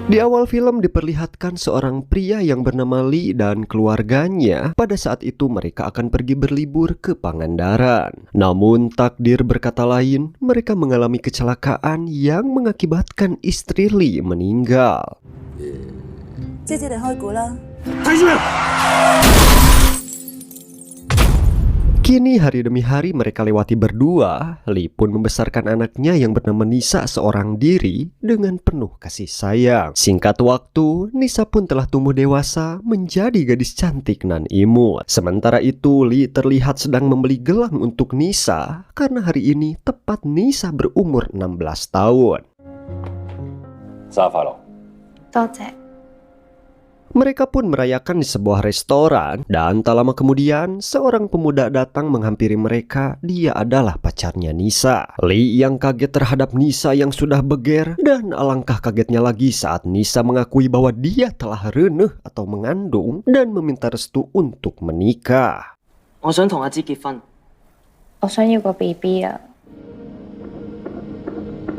Di awal film diperlihatkan seorang pria yang bernama Lee dan keluarganya. Pada saat itu mereka akan pergi berlibur ke Pangandaran. Namun takdir berkata lain, mereka mengalami kecelakaan yang mengakibatkan istri Lee meninggal. Kini hari demi hari mereka lewati berdua. Lee pun membesarkan anaknya yang bernama Nisa seorang diri dengan penuh kasih sayang. Singkat waktu, Nisa pun telah tumbuh dewasa menjadi gadis cantik nan imut. Sementara itu, Lee terlihat sedang membeli gelang untuk Nisa karena hari ini tepat Nisa berumur 16 tahun. Mereka pun merayakan di sebuah restoran dan tak lama kemudian seorang pemuda datang menghampiri mereka. Dia adalah pacarnya Nisa. Lee yang kaget terhadap Nisa yang sudah beger dan alangkah kagetnya lagi saat Nisa mengakui bahwa dia telah reneh atau mengandung dan meminta restu untuk menikah.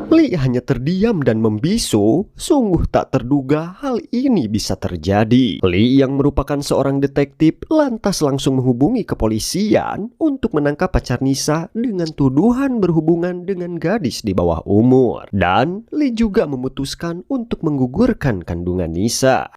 Lee hanya terdiam dan membisu. Sungguh tak terduga hal ini bisa terjadi. Lee yang merupakan seorang detektif lantas langsung menghubungi kepolisian untuk menangkap pacar Nisa dengan tuduhan berhubungan dengan gadis di bawah umur. Dan Lee juga memutuskan untuk menggugurkan kandungan Nisa.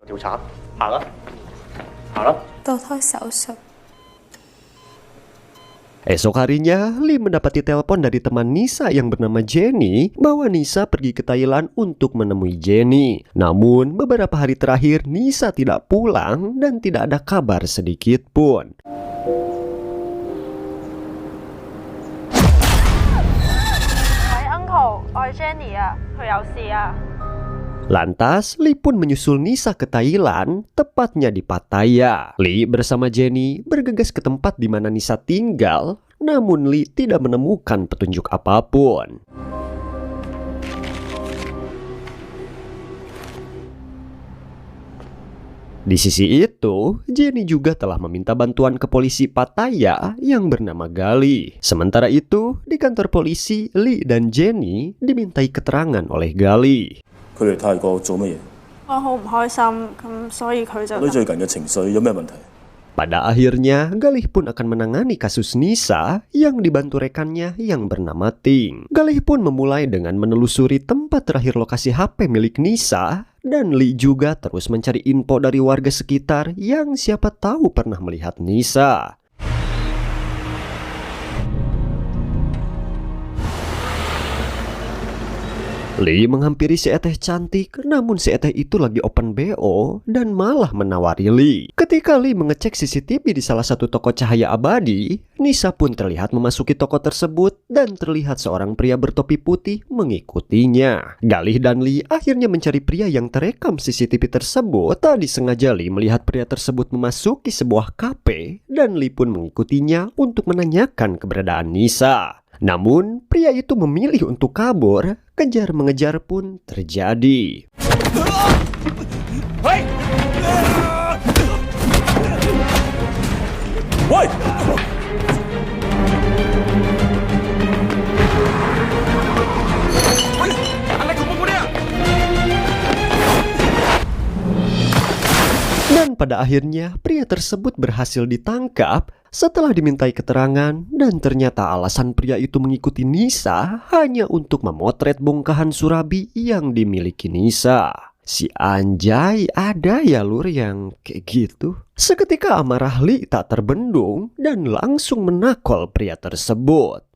Esok harinya, Lee mendapati telepon dari teman Nisa yang bernama Jenny bahwa Nisa pergi ke Thailand untuk menemui Jenny. Namun, beberapa hari terakhir Nisa tidak pulang dan tidak ada kabar sedikit pun. Lantas, Lee pun menyusul Nisa ke Thailand, tepatnya di Pattaya. Lee bersama Jenny bergegas ke tempat di mana Nisa tinggal, namun Lee tidak menemukan petunjuk apapun. Di sisi itu, Jenny juga telah meminta bantuan ke polisi Pattaya yang bernama Gali. Sementara itu, di kantor polisi, Lee dan Jenny dimintai keterangan oleh Gali. Pada akhirnya, Galih pun akan menangani kasus Nisa yang dibantu rekannya yang bernama Ting. Galih pun memulai dengan menelusuri tempat terakhir lokasi HP milik Nisa, dan Lee juga terus mencari info dari warga sekitar yang siapa tahu pernah melihat Nisa. Lee menghampiri si Eteh cantik, namun si Eteh itu lagi open BO dan malah menawari Lee. Ketika Lee mengecek CCTV di salah satu toko cahaya abadi, Nisa pun terlihat memasuki toko tersebut dan terlihat seorang pria bertopi putih mengikutinya. Galih dan Lee akhirnya mencari pria yang terekam CCTV tersebut. Tadi sengaja Lee melihat pria tersebut memasuki sebuah kafe dan Lee pun mengikutinya untuk menanyakan keberadaan Nisa. Namun, pria itu memilih untuk kabur. Kejar-mengejar pun terjadi. Dan pada akhirnya pria tersebut berhasil ditangkap setelah dimintai keterangan, dan ternyata alasan pria itu mengikuti Nisa hanya untuk memotret bongkahan surabi yang dimiliki Nisa. Si anjay, ada ya lur yang kayak gitu. Seketika amarah Lee tak terbendung dan langsung menakol pria tersebut.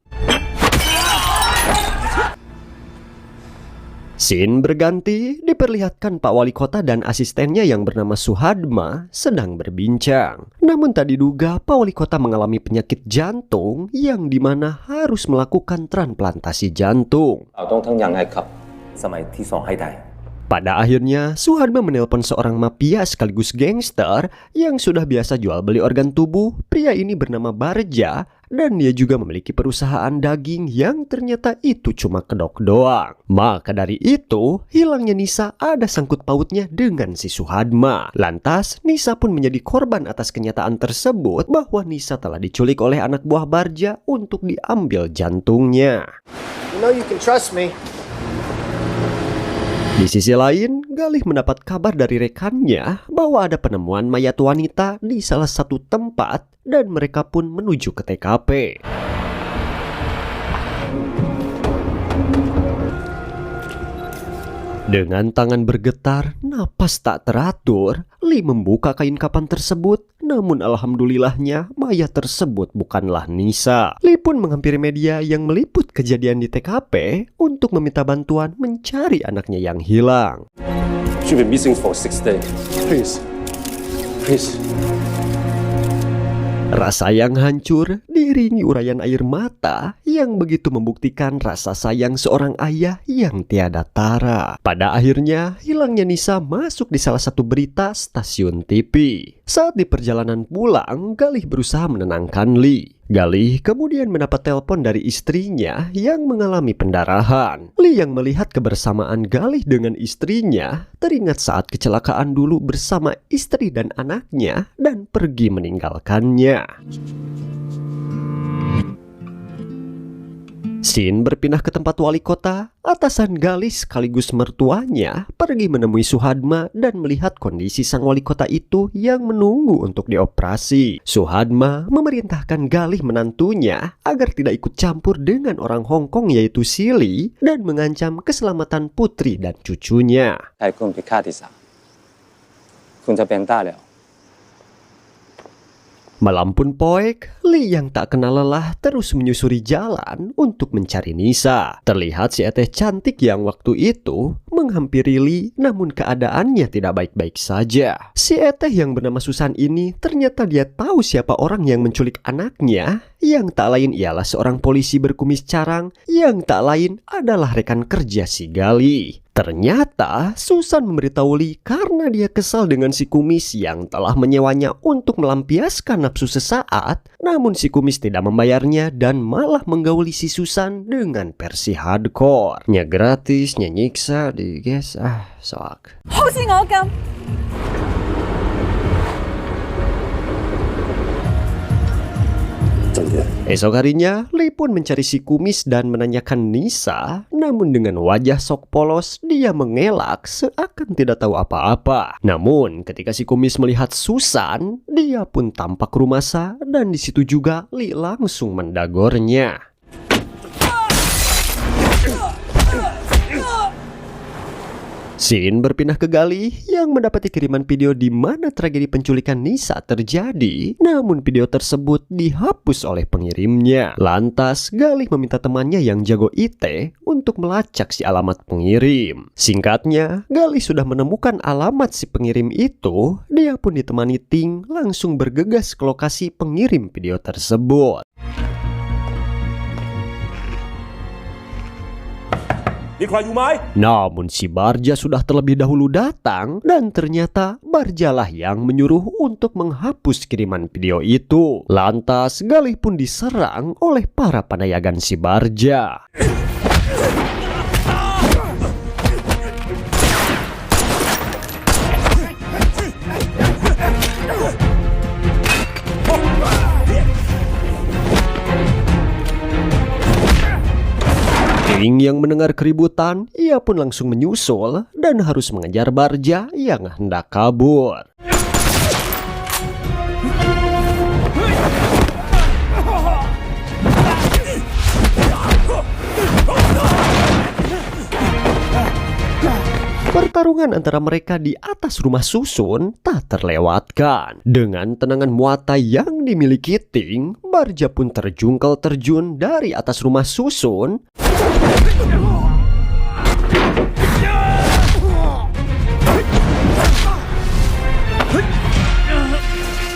Scene berganti, diperlihatkan Pak Wali Kota dan asistennya yang bernama Suhadma sedang berbincang. Namun tak diduga Pak Wali Kota mengalami penyakit jantung yang dimana harus melakukan transplantasi jantung. Pada akhirnya, Suhadma menelpon seorang mafia sekaligus gangster yang sudah biasa jual beli organ tubuh. Pria ini bernama Barja dan dia juga memiliki perusahaan daging yang ternyata itu cuma kedok doang. Maka dari itu, hilangnya Nisa ada sangkut pautnya dengan si Suhadma. Lantas, Nisa pun menjadi korban atas kenyataan tersebut bahwa Nisa telah diculik oleh anak buah Barja untuk diambil jantungnya. You know you can trust me. Di sisi lain, Galih mendapat kabar dari rekannya bahwa ada penemuan mayat wanita di salah satu tempat dan mereka pun menuju ke TKP. Dengan tangan bergetar, napas tak teratur, Lee membuka kain kafan tersebut. Namun alhamdulillahnya mayat tersebut bukanlah Nisa. Lee pun menghampiri media yang meliput kejadian di TKP untuk meminta bantuan mencari anaknya yang hilang. She's been missing for 6 days. Please. Rasa yang hancur diiringi urayan air mata yang begitu membuktikan rasa sayang seorang ayah yang tiada tara. Pada akhirnya, hilangnya Nisa masuk di salah satu berita stasiun TV. Saat di perjalanan pulang, Galih berusaha menenangkan Lee. Galih kemudian mendapat telepon dari istrinya yang mengalami pendarahan. Lee yang melihat kebersamaan Galih dengan istrinya teringat saat kecelakaan dulu bersama istri dan anaknya dan pergi meninggalkannya. Scene berpindah ke tempat wali kota. Atasan Galih sekaligus mertuanya pergi menemui Suhadma dan melihat kondisi sang wali kota itu yang menunggu untuk dioperasi. Suhadma memerintahkan Galih menantunya agar tidak ikut campur dengan orang Hong Kong yaitu Silly dan mengancam keselamatan putri dan cucunya. Malam pun poek, Lee yang tak kenal lelah terus menyusuri jalan untuk mencari Nisa. Terlihat si Eteh cantik yang waktu itu menghampiri Lee, namun keadaannya tidak baik-baik saja. Si Eteh yang bernama Susan ini ternyata dia tahu siapa orang yang menculik anaknya, yang tak lain ialah seorang polisi berkumis carang, yang tak lain adalah rekan kerja si Galih. Ternyata Susan memberitahu Lee karena dia kesal dengan si kumis yang telah menyewanya untuk melampiaskan nafsu sesaat. Namun si kumis tidak membayarnya dan malah menggauli si Susan dengan versi hardcore. Nya gratis, nya nyiksa, di guys, soak. Esok harinya, Lee pun mencari si kumis dan menanyakan Nisa. Namun dengan wajah sok polos, dia mengelak seakan tidak tahu apa-apa. Namun ketika si kumis melihat Susan, dia pun tampak rumasa dan di situ juga Lee langsung mendagornya. Scene berpindah ke Galih yang mendapati kiriman video di mana tragedi penculikan Nisa terjadi. Namun video tersebut dihapus oleh pengirimnya. Lantas Galih meminta temannya yang jago IT untuk melacak si alamat pengirim. Singkatnya, Galih sudah menemukan alamat si pengirim itu. Dia pun ditemani Ting langsung bergegas ke lokasi pengirim video tersebut. Namun si Barja sudah terlebih dahulu datang dan ternyata Barjalah yang menyuruh untuk menghapus kiriman video itu. Lantas Galih pun diserang oleh para panayagan si Barja. Ting yang mendengar keributan, ia pun langsung menyusul dan harus mengejar Barja yang hendak kabur. Pertarungan antara mereka di atas rumah susun tak terlewatkan. Dengan tenangan muatai yang dimiliki Ting, Barja pun terjungkal terjun dari atas rumah susun.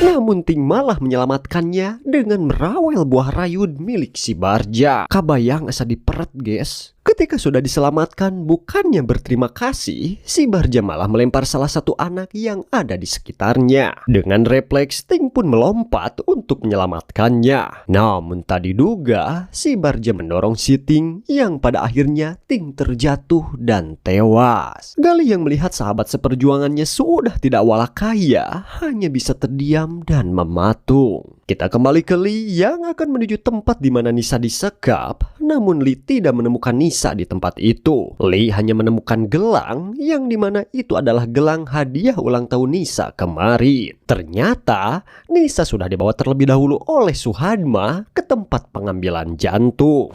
Namun Ting malah menyelamatkannya dengan merawel buah rayun milik si Barja. Kabayang asa diperet guys. Ketika sudah diselamatkan, bukannya berterima kasih, si Barja malah melempar salah satu anak yang ada di sekitarnya. Dengan refleks, Ting pun melompat untuk menyelamatkannya. Namun tak diduga, si Barja mendorong si Ting yang pada akhirnya Ting terjatuh dan tewas. Galih yang melihat sahabat seperjuangannya sudah tidak walakaya, hanya bisa terdiam dan mematung. Kita kembali ke Lee yang akan menuju tempat di mana Nisa disekap, namun Lee tidak menemukan Nisa di tempat itu. Lee hanya menemukan gelang yang dimana itu adalah gelang hadiah ulang tahun Nisa kemarin. Ternyata Nisa sudah dibawa terlebih dahulu oleh Suhadma ke tempat pengambilan jantung.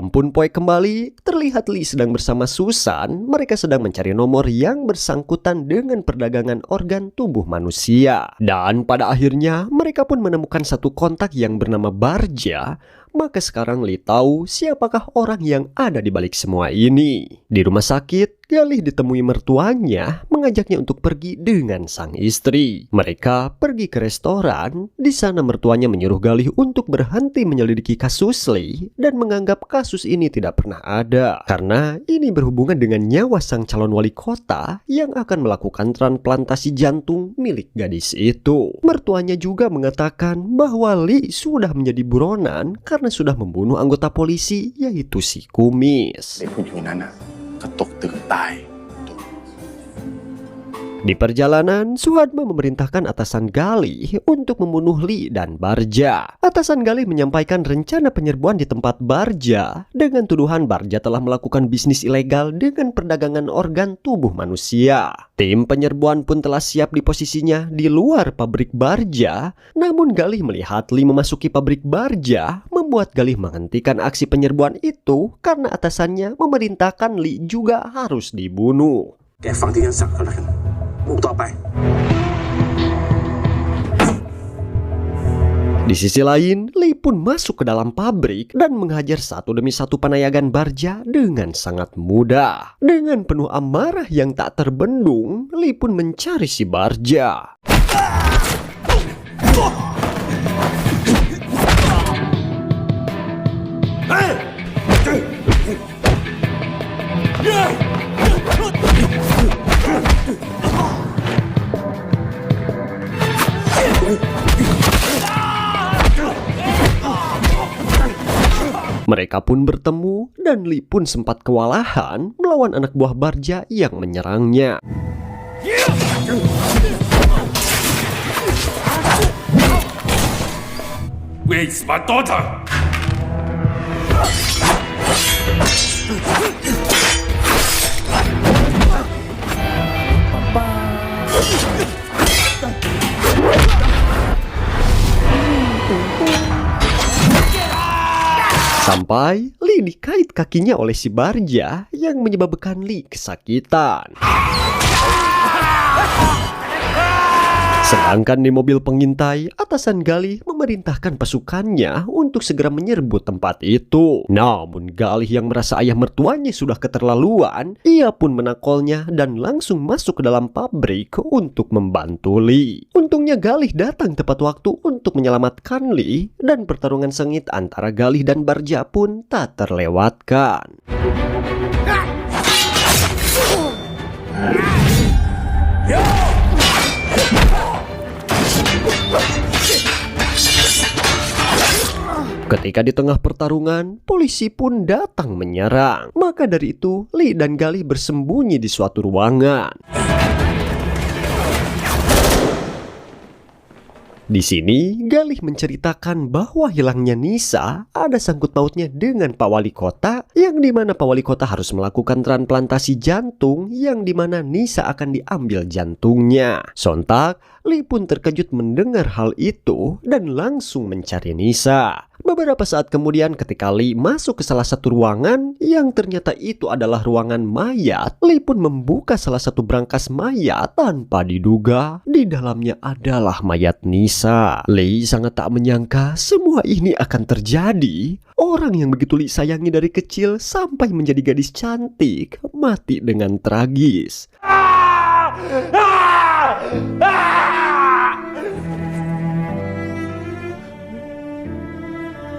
Ampun poek kembali, terlihat Lee sedang bersama Susan. Mereka sedang mencari nomor yang bersangkutan dengan perdagangan organ tubuh manusia. Dan pada akhirnya mereka pun menemukan satu kontak yang bernama Barja. Maka sekarang Lee tahu siapakah orang yang ada di balik semua ini. Di rumah sakit, Galih ditemui mertuanya mengajaknya untuk pergi dengan sang istri. Mereka pergi ke restoran. Di sana mertuanya menyuruh Galih untuk berhenti menyelidiki kasus Lee dan menganggap kasus ini tidak pernah ada. Karena ini berhubungan dengan nyawa sang calon wali kota yang akan melakukan transplantasi jantung milik gadis itu. Mertuanya juga mengatakan bahwa Lee sudah menjadi buronan karena sudah membunuh anggota polisi yaitu si Kumis. Di perjalanan, Suhadma memerintahkan atasan Galih untuk membunuh Lee dan Barja. Atasan Galih menyampaikan rencana penyerbuan di tempat Barja dengan tuduhan Barja telah melakukan bisnis ilegal dengan perdagangan organ tubuh manusia. Tim penyerbuan pun telah siap di posisinya di luar pabrik Barja. Namun Galih melihat Lee memasuki pabrik Barja, membuat Galih menghentikan aksi penyerbuan itu karena atasannya memerintahkan Lee juga harus dibunuh. Di sisi lain, Lee pun masuk ke dalam pabrik dan menghajar satu demi satu penayagan Barja dengan sangat mudah. Dengan penuh amarah yang tak terbendung, Lee pun mencari si Barja. Mereka pun bertemu dan Lee pun sempat kewalahan melawan anak buah Barja yang menyerangnya. Where's my daughter? Sampai Lee dikait kakinya oleh si Barja yang menyebabkan Lee kesakitan. Sedangkan di mobil pengintai, atasan Galih memerintahkan pasukannya untuk segera menyerbu tempat itu. Namun Galih yang merasa ayah mertuanya sudah keterlaluan, ia pun menakolnya dan langsung masuk ke dalam pabrik untuk membantu Lee. Untungnya Galih datang tepat waktu untuk menyelamatkan Lee dan pertarungan sengit antara Galih dan Barja pun tak terlewatkan. Ketika di tengah pertarungan, polisi pun datang menyerang. Maka dari itu, Lee dan Galih bersembunyi di suatu ruangan. Di sini, Galih menceritakan bahwa hilangnya Nisa ada sangkut pautnya dengan Pak Wali Kota, yang dimana Pak Wali Kota harus melakukan transplantasi jantung, yang dimana Nisa akan diambil jantungnya. Sontak, Lee pun terkejut mendengar hal itu dan langsung mencari Nisa. Beberapa saat kemudian ketika Lee masuk ke salah satu ruangan yang ternyata itu adalah ruangan mayat, Lee pun membuka salah satu brankas mayat tanpa diduga di dalamnya adalah mayat Nisa. Lee sangat tak menyangka semua ini akan terjadi. Orang yang begitu Lee sayangi dari kecil sampai menjadi gadis cantik mati dengan tragis.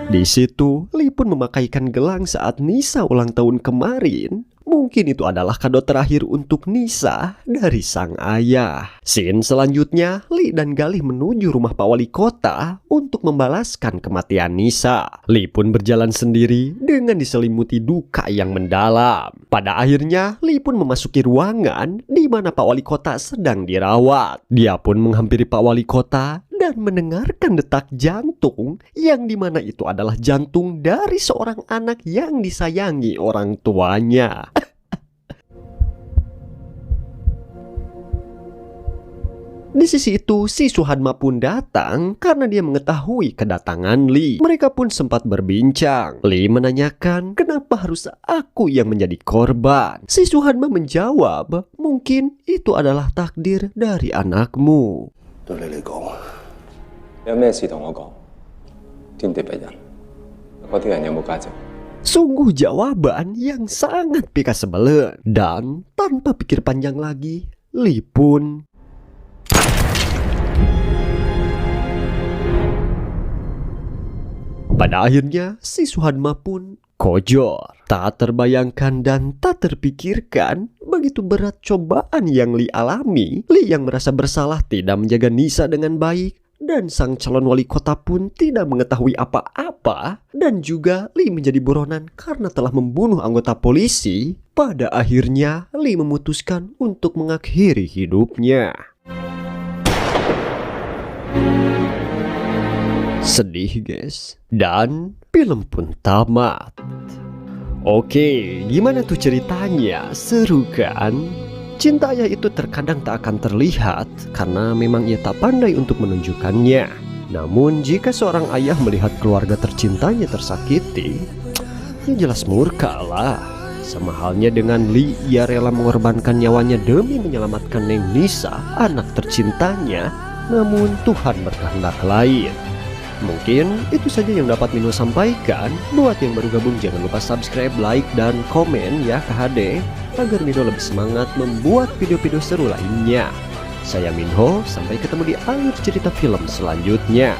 Di situ, Lee pun memakaikan gelang saat Nisa ulang tahun kemarin. mungkin itu adalah kado terakhir untuk Nisa dari sang ayah. Scene selanjutnya, Lee dan Galih menuju rumah Pak Wali Kota untuk membalaskan kematian Nisa. Lee pun berjalan sendiri dengan diselimuti duka yang mendalam. Pada akhirnya, Lee pun memasuki ruangan di mana Pak Wali Kota sedang dirawat. Dia pun menghampiri Pak Wali Kota dan mendengarkan detak jantung yang dimana itu adalah jantung dari seorang anak yang disayangi orang tuanya. Di sisi itu, si Suhadma pun datang karena dia mengetahui kedatangan Lee. Mereka pun sempat berbincang. Lee menanyakan, kenapa harus aku yang menjadi korban? Si Suhadma menjawab, mungkin itu adalah takdir dari anakmu. 對你嚟講，有咩事同我講？天地不仁，嗰啲人有冇價值？ Sungguh jawaban yang sangat pika sebelen. Dan tanpa pikir panjang lagi, Lee pun pada akhirnya si Suhadma pun kojor. Tak terbayangkan dan tak terpikirkan begitu berat cobaan yang Lee alami. Lee yang merasa bersalah tidak menjaga Nisa dengan baik, dan sang calon wali kota pun tidak mengetahui apa-apa, dan juga Lee menjadi buronan karena telah membunuh anggota polisi. Pada akhirnya Lee memutuskan untuk mengakhiri hidupnya. Sedih guys. Dan film pun tamat. Oke, gimana tuh ceritanya? Seru kan? Cinta ayah itu terkadang tak akan terlihat karena memang ia tak pandai untuk menunjukkannya. Namun jika seorang ayah melihat keluarga tercintanya tersakiti, ya jelas murka lah. Sama halnya dengan Lee, ia rela mengorbankan nyawanya demi menyelamatkan Neng Nisa, anak tercintanya. Namun Tuhan berkehendak lain. Mungkin itu saja yang dapat Minho sampaikan. Buat yang baru gabung jangan lupa subscribe, like, dan komen ya KHD, agar Minho lebih semangat membuat video-video seru lainnya. Saya Minho, sampai ketemu di akhir cerita film selanjutnya.